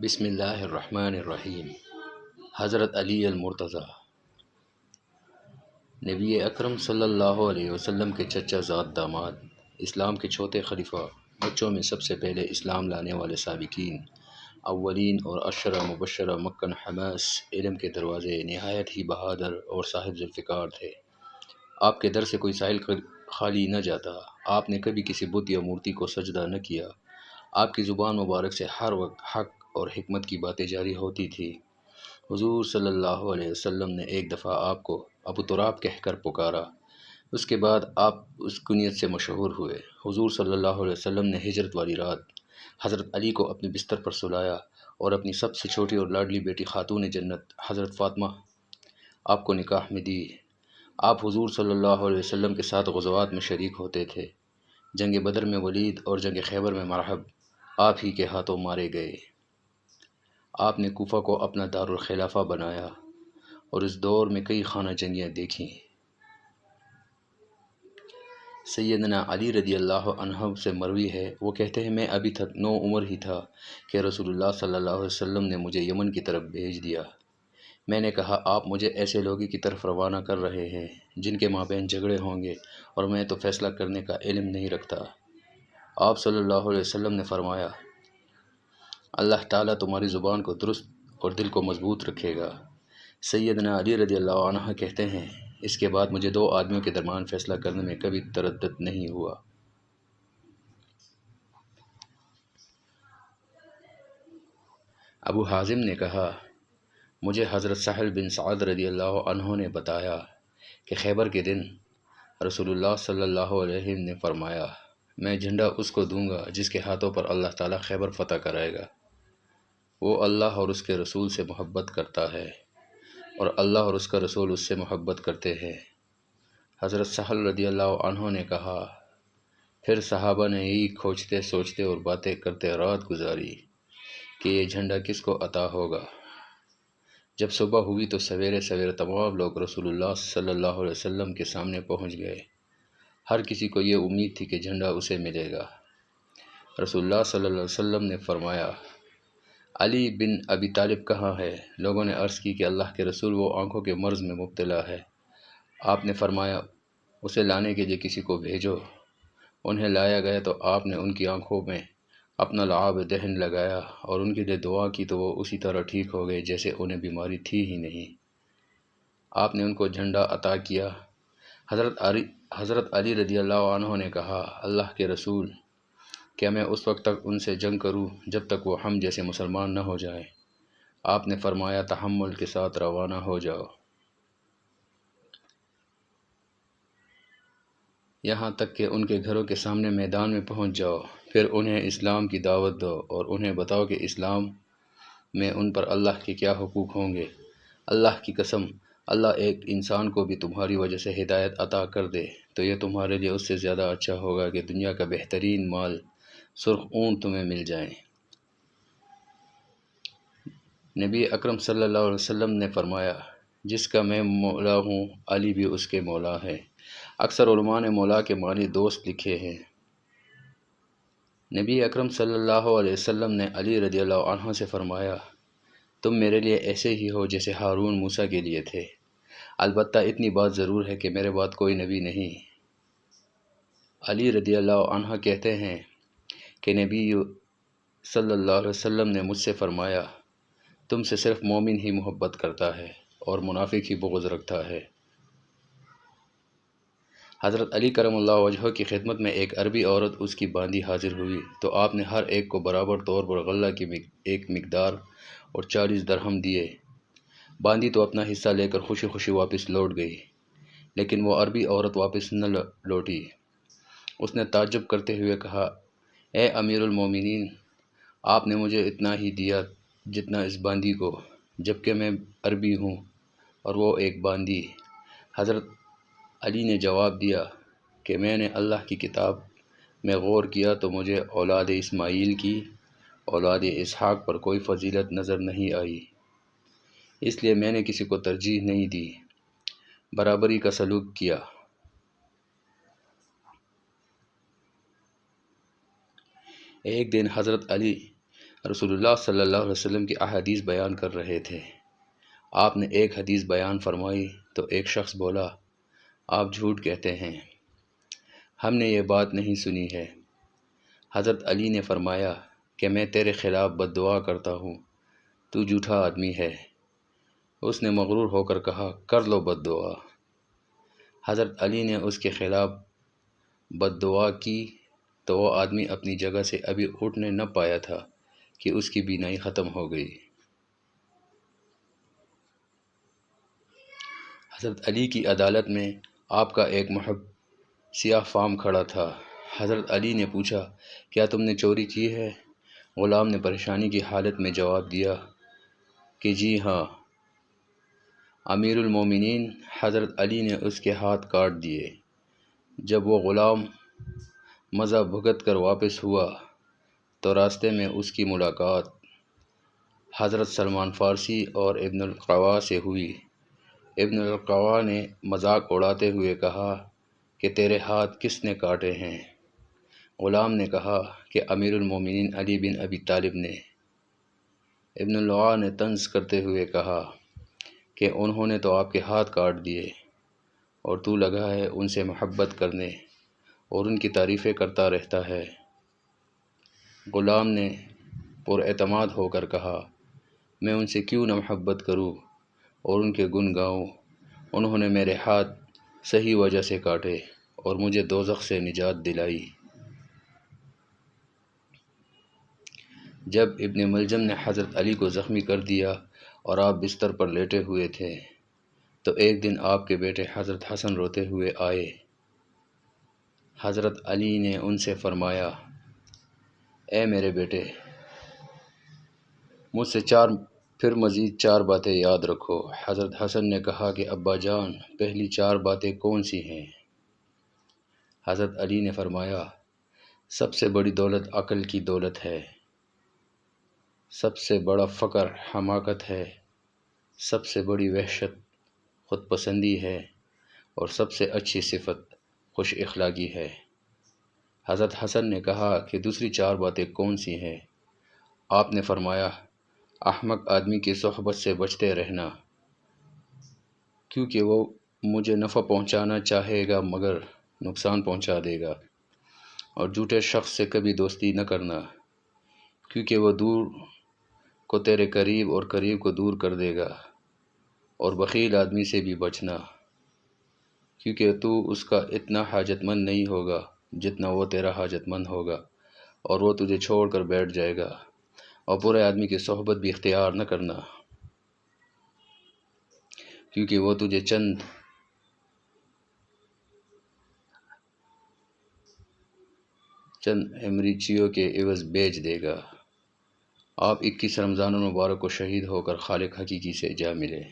بسم اللہ الرحمن الرحیم۔ حضرت علی المرتضیٰ نبی اکرم صلی اللہ علیہ وسلم کے چچا زاد داماد، اسلام کے چوتھے خلیفہ، بچوں میں سب سے پہلے اسلام لانے والے سابقین اولین اور عشرہ مبشرہ مکن حماس، علم کے دروازے، نہایت ہی بہادر اور صاحب ذوالفقار تھے۔ آپ کے در سے کوئی سائل خالی نہ جاتا۔ آپ نے کبھی کسی بت یا مورتی کو سجدہ نہ کیا۔ آپ کی زبان مبارک سے ہر وقت حق اور حکمت کی باتیں جاری ہوتی تھی۔ حضور صلی اللہ علیہ وسلم نے ایک دفعہ آپ کو ابو تراب کہہ کر پکارا۔ اس کے بعد آپ اس کنیت سے مشہور ہوئے۔ حضور صلی اللہ علیہ وسلم نے ہجرت والی رات حضرت علی کو اپنے بستر پر سلایا اور اپنی سب سے چھوٹی اور لاڈلی بیٹی خاتون جنت حضرت فاطمہ آپ کو نکاح میں دی۔ آپ حضور صلی اللہ علیہ وسلم کے ساتھ غزوات میں شریک ہوتے تھے۔ جنگ بدر میں ولید اور جنگ خیبر میں مرحب آپ ہی کے ہاتھوں مارے گئے۔ آپ نے کوفہ کو اپنا دارالخلافہ بنایا اور اس دور میں کئی خانہ جنگیاں دیکھیں۔ سیدنا علی رضی اللہ عنہ سے مروی ہے، وہ کہتے ہیں میں ابھی تک 9 عمر ہی تھا کہ رسول اللہ صلی اللہ علیہ وسلم نے مجھے یمن کی طرف بھیج دیا۔ میں نے کہا آپ مجھے ایسے لوگوں کی طرف روانہ کر رہے ہیں جن کے مابین جھگڑے ہوں گے اور میں تو فیصلہ کرنے کا علم نہیں رکھتا۔ آپ صلی اللہ علیہ وسلم نے فرمایا اللہ تعالیٰ تمہاری زبان کو درست اور دل کو مضبوط رکھے گا۔ سیدنا علی رضی اللہ عنہ کہتے ہیں اس کے بعد مجھے 2 آدمیوں کے درمیان فیصلہ کرنے میں کبھی تردد نہیں ہوا۔ ابو حازم نے کہا مجھے حضرت سہل بن سعد رضی اللہ عنہ نے بتایا کہ خیبر کے دن رسول اللہ صلی اللہ علیہ وسلم نے فرمایا میں جھنڈا اس کو دوں گا جس کے ہاتھوں پر اللہ تعالیٰ خیبر فتح کرائے گا۔ وہ اللہ اور اس کے رسول سے محبت کرتا ہے اور اللہ اور اس کا رسول اس سے محبت کرتے ہیں۔ حضرت سہل رضی اللہ عنہ نے کہا پھر صحابہ نے یہی کھوجتے سوچتے اور باتیں کرتے رات گزاری کہ یہ جھنڈا کس کو عطا ہوگا۔ جب صبح ہوئی تو سویرے سویرے تمام لوگ رسول اللہ صلی اللہ علیہ وسلم کے سامنے پہنچ گئے۔ ہر کسی کو یہ امید تھی کہ جھنڈا اسے ملے گا۔ رسول اللہ صلی اللہ علیہ وسلم نے فرمایا علی بن ابی طالب کہاں ہے؟ لوگوں نے عرض کی کہ اللہ کے رسول وہ آنکھوں کے مرض میں مبتلا ہے۔ آپ نے فرمایا اسے لانے کے لیے کسی کو بھیجو۔ انہیں لایا گیا تو آپ نے ان کی آنکھوں میں اپنا لعاب دہن لگایا اور ان کے لیے دعا کی تو وہ اسی طرح ٹھیک ہو گئے جیسے انہیں بیماری تھی ہی نہیں۔ آپ نے ان کو جھنڈا عطا کیا۔ حضرت علی رضی اللہ عنہ نے کہا اللہ کے رسول کیا میں اس وقت تک ان سے جنگ کروں جب تک وہ ہم جیسے مسلمان نہ ہو جائیں؟ آپ نے فرمایا تحمل کے ساتھ روانہ ہو جاؤ، یہاں تک کہ ان کے گھروں کے سامنے میدان میں پہنچ جاؤ، پھر انہیں اسلام کی دعوت دو اور انہیں بتاؤ کہ اسلام میں ان پر اللہ کے کیا حقوق ہوں گے۔ اللہ کی قسم اللہ ایک انسان کو بھی تمہاری وجہ سے ہدایت عطا کر دے تو یہ تمہارے لیے اس سے زیادہ اچھا ہوگا کہ دنیا کا بہترین مال سرخ اونٹ تمہیں مل جائیں۔ نبی اکرم صلی اللہ علیہ وسلم نے فرمایا جس کا میں مولا ہوں علی بھی اس کے مولا ہے۔ اکثر علماء نے مولا کے معنی دوست لکھے ہیں۔ نبی اکرم صلی اللہ علیہ وسلم نے علی رضی اللہ عنہ سے فرمایا تم میرے لیے ایسے ہی ہو جیسے ہارون موسیٰ کے لیے تھے، البتہ اتنی بات ضرور ہے کہ میرے بعد کوئی نبی نہیں۔ علی رضی اللہ عنہ کہتے ہیں کہ نبی صلی اللہ علیہ وسلم نے مجھ سے فرمایا تم سے صرف مومن ہی محبت کرتا ہے اور منافق ہی بغض رکھتا ہے۔ حضرت علی کرم اللہ وجہہ کی خدمت میں ایک عربی عورت اس کی باندی حاضر ہوئی تو آپ نے ہر ایک کو برابر طور پر غلہ کی ایک مقدار اور 40 درہم دیے۔ باندی تو اپنا حصہ لے کر خوشی خوشی واپس لوٹ گئی، لیکن وہ عربی عورت واپس نہ لوٹی۔ اس نے تعجب کرتے ہوئے کہا اے امیر المومنین، آپ نے مجھے اتنا ہی دیا جتنا اس باندی کو، جبکہ میں عربی ہوں اور وہ ایک باندی۔ حضرت علی نے جواب دیا کہ میں نے اللہ کی کتاب میں غور کیا تو مجھے اولاد اسماعیل کی اولاد اسحاق پر کوئی فضیلت نظر نہیں آئی، اس لیے میں نے کسی کو ترجیح نہیں دی، برابری کا سلوک کیا۔ ایک دن حضرت علی رسول اللہ صلی اللہ علیہ وسلم کی احادیث بیان کر رہے تھے۔ آپ نے ایک حدیث بیان فرمائی تو ایک شخص بولا، آپ جھوٹ کہتے ہیں، ہم نے یہ بات نہیں سنی ہے۔ حضرت علی نے فرمایا کہ میں تیرے خلاف بد دعا کرتا ہوں، تو جھوٹا آدمی ہے۔ اس نے مغرور ہو کر کہا، کر لو بد دعا۔ حضرت علی نے اس کے خلاف بد دعا کی تو وہ آدمی اپنی جگہ سے ابھی اٹھنے نہ پایا تھا کہ اس کی بینائی ختم ہو گئی۔ حضرت علی کی عدالت میں آپ کا ایک محب سیاہ فام کھڑا تھا۔ حضرت علی نے پوچھا، کیا تم نے چوری کی ہے؟ غلام نے پریشانی کی حالت میں جواب دیا کہ جی ہاں۔ امیر المومنین حضرت علی نے اس کے ہاتھ کاٹ دیے۔ جب وہ غلام مزہ بھگت کر واپس ہوا تو راستے میں اس کی ملاقات حضرت سلمان فارسی اور ابن القوا سے ہوئی۔ ابن القوا نے مذاق اڑاتے ہوئے کہا کہ تیرے ہاتھ کس نے کاٹے ہیں؟ غلام نے کہا کہ امیر المومنین علی بن ابی طالب نے۔ ابن القوا نے طنز کرتے ہوئے کہا کہ انہوں نے تو آپ کے ہاتھ کاٹ دیے اور تو لگا ہے ان سے محبت کرنے اور ان کی تعریفیں کرتا رہتا ہے۔ غلام نے پر اعتماد ہو کر کہا، میں ان سے کیوں نہ محبت کروں اور ان کے گن گاؤں؟ انہوں نے میرے ہاتھ صحیح وجہ سے کاٹے اور مجھے دوزخ سے نجات دلائی۔ جب ابن ملجم نے حضرت علی کو زخمی کر دیا اور آپ بستر پر لیٹے ہوئے تھے تو ایک دن آپ کے بیٹے حضرت حسن روتے ہوئے آئے۔ حضرت علی نے ان سے فرمایا، اے میرے بیٹے، مجھ سے پھر مزید 4 باتیں یاد رکھو۔ حضرت حسن نے کہا کہ ابا جان، پہلی 4 باتیں کون سی ہیں؟ حضرت علی نے فرمایا، سب سے بڑی دولت عقل کی دولت ہے، سب سے بڑا فقر حماقت ہے، سب سے بڑی وحشت خود پسندی ہے اور سب سے اچھی صفت خوش اخلاقی ہے۔ حضرت حسن نے کہا کہ دوسری 4 باتیں کون سی ہیں؟ آپ نے فرمایا، احمق آدمی کی صحبت سے بچتے رہنا، کیونکہ وہ مجھے نفع پہنچانا چاہے گا مگر نقصان پہنچا دے گا، اور جھوٹے شخص سے کبھی دوستی نہ کرنا، کیونکہ وہ دور کو تیرے قریب اور قریب کو دور کر دے گا، اور بخیل آدمی سے بھی بچنا، کیونکہ تو اس کا اتنا حاجت مند نہیں ہوگا جتنا وہ تیرا حاجت مند ہوگا، اور وہ تجھے چھوڑ کر بیٹھ جائے گا، اور برے آدمی کی صحبت بھی اختیار نہ کرنا، کیونکہ وہ تجھے چند امریچیوں کے عوض بیچ دے گا۔ آپ 21 رمضان المبارک کو شہید ہو کر خالق حقیقی سے جا ملے۔